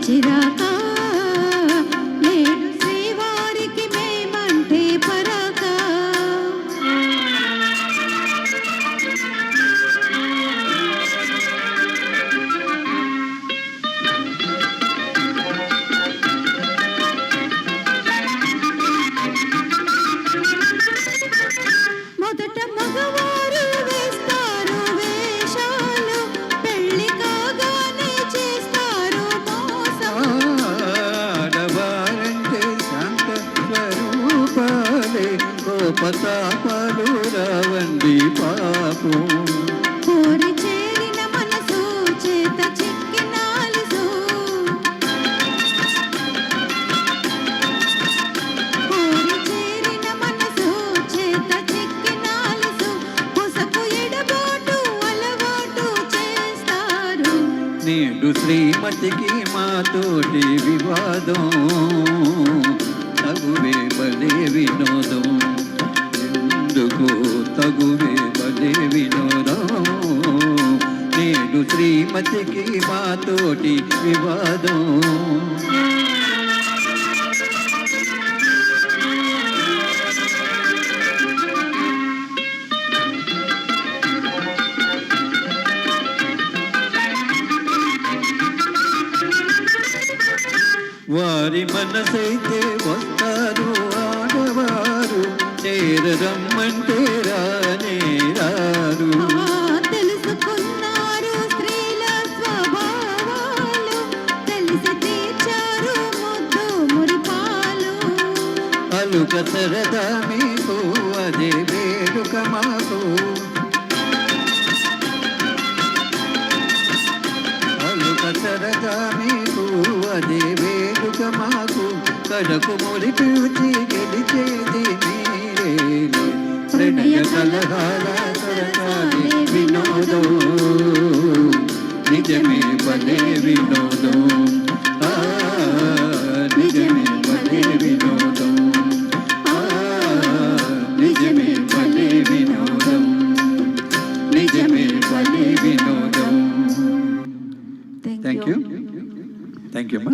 చిరాకా నేడు శ్రీవారికి మేమంటే పరాకా మొదట మగవారు వేస్తారు వేషాలు పెళ్లి కాగానే చేస్తారు మోసం ఆడవారంటే శాంత స్వరూపాలే కోపతాపాలు రావండి పాపం కోరి చేరిన మనసు చేత చిక్కినాలుసు కోరి చేరిన మనసు చేత చిక్కినాలుసు పొసకు ఎడబాటు అలవాటు చేస్తారు నేడు శ్రీమతికి మాతోటి వివాదం తగువే బలే వినోదం ఎందుకు తగువే బలే వినోదం నేడు శ్రీమతికి మాతోటి వివాదం వారి మనసైతే వస్తారు ఆడవారు చేరరమ్మంటే రానే రారు తెలుసుకున్నారు స్త్రీల స్వభావాలు తెలిసి తీర్చారు ముద్దు మురిపాలు అలుక సరదా మీకు అదే వేడుక మాకు అలుక సరదా మీకు అదే వేడుక మాకు కడకు మురి పిలిచి గెలిచేది మీరే ప్రణయ కలహాల సరసాలే వినోదం నిజమే బలే వినోదం నిజమే బలే వినోదం నిజమే బలే వినోదం నిజమే బలే వినోదం థ్యాంక్ యూ అమ్మా